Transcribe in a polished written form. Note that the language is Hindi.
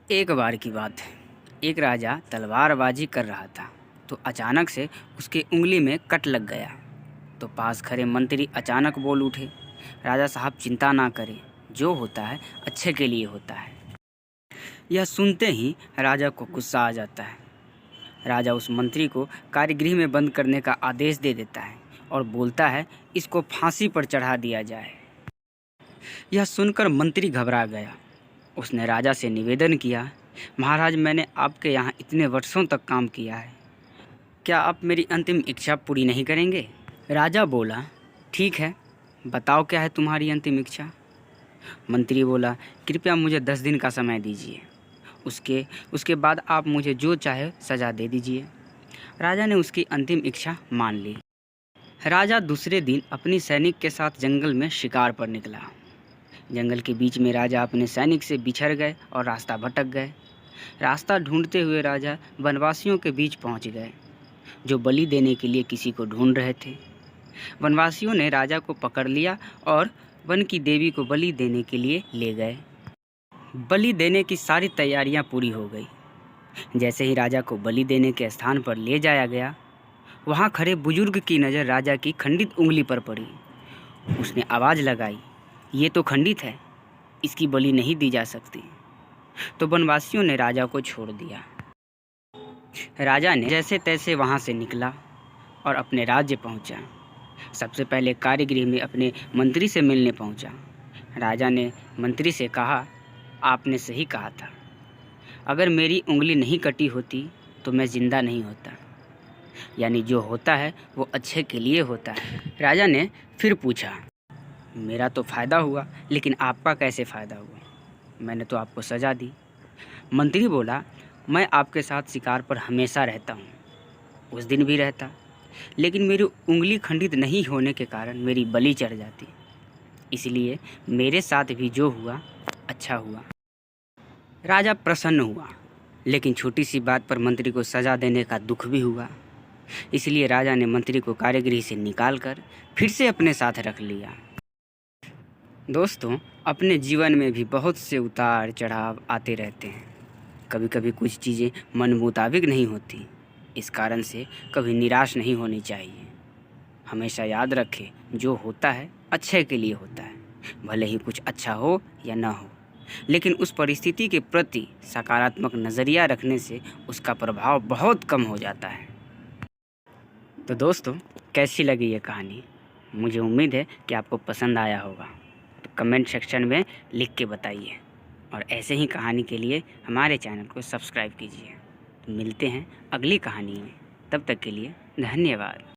एक बार की बात है। एक राजा तलवारबाजी कर रहा था तो अचानक से उसके उंगली में कट लग गया। तो पास खड़े मंत्री अचानक बोल उठे, राजा साहब चिंता ना करें, जो होता है अच्छे के लिए होता है। यह सुनते ही राजा को गुस्सा आ जाता है। राजा उस मंत्री को कार्यगृह में बंद करने का आदेश दे देता है और बोलता है इसको फांसी पर चढ़ा दिया जाए। यह सुनकर मंत्री घबरा गया। उसने राजा से निवेदन किया, महाराज मैंने आपके यहाँ इतने वर्षों तक काम किया है, क्या आप मेरी अंतिम इच्छा पूरी नहीं करेंगे? राजा बोला, ठीक है, बताओ क्या है तुम्हारी अंतिम इच्छा? मंत्री बोला, कृपया मुझे 10 दिन का समय दीजिए, उसके बाद आप मुझे जो चाहे सज़ा दे दीजिए। राजा ने उसकी अंतिम इच्छा मान ली। राजा दूसरे दिन अपनी सैनिक के साथ जंगल में शिकार पर निकला। जंगल के बीच में राजा अपने सैनिक से बिछड़ गए और रास्ता भटक गए। रास्ता ढूंढते हुए राजा वनवासियों के बीच पहुंच गए, जो बलि देने के लिए किसी को ढूंढ रहे थे। वनवासियों ने राजा को पकड़ लिया और वन की देवी को बलि देने के लिए ले गए। बलि देने की सारी तैयारियां पूरी हो गई। जैसे ही राजा को बलि देने के स्थान पर ले जाया गया, वहां खड़े बुजुर्ग की नज़र राजा की खंडित उंगली पर पड़ी। उसने आवाज़ लगाई, ये तो खंडित है, इसकी बलि नहीं दी जा सकती। तो वनवासियों ने राजा को छोड़ दिया। राजा ने जैसे तैसे वहां से निकला और अपने राज्य पहुंचा। सबसे पहले कार्यगृह में अपने मंत्री से मिलने पहुंचा। राजा ने मंत्री से कहा, आपने सही कहा था, अगर मेरी उंगली नहीं कटी होती तो मैं ज़िंदा नहीं होता। यानी जो होता है वो अच्छे के लिए होता है। राजा ने फिर पूछा, मेरा तो फ़ायदा हुआ, लेकिन आपका कैसे फ़ायदा हुआ? मैंने तो आपको सज़ा दी। मंत्री बोला, मैं आपके साथ शिकार पर हमेशा रहता हूँ, उस दिन भी रहता, लेकिन मेरी उंगली खंडित नहीं होने के कारण मेरी बलि चढ़ जाती, इसलिए मेरे साथ भी जो हुआ अच्छा हुआ। राजा प्रसन्न हुआ, लेकिन छोटी सी बात पर मंत्री को सज़ा देने का दुख भी हुआ। इसलिए राजा ने मंत्री को कार्यगृह से निकालकर फिर से अपने साथ रख लिया। दोस्तों, अपने जीवन में भी बहुत से उतार चढ़ाव आते रहते हैं। कभी कभी कुछ चीज़ें मन मुताबिक नहीं होती, इस कारण से कभी निराश नहीं होनी चाहिए। हमेशा याद रखें, जो होता है अच्छे के लिए होता है, भले ही कुछ अच्छा हो या ना हो, लेकिन उस परिस्थिति के प्रति सकारात्मक नज़रिया रखने से उसका प्रभाव बहुत कम हो जाता है। तो दोस्तों, कैसी लगी ये कहानी? मुझे उम्मीद है कि आपको पसंद आया होगा। तो कमेंट सेक्शन में लिख के बताइए, और ऐसे ही कहानी के लिए हमारे चैनल को सब्सक्राइब कीजिए। तो मिलते हैं अगली कहानी में, तब तक के लिए धन्यवाद।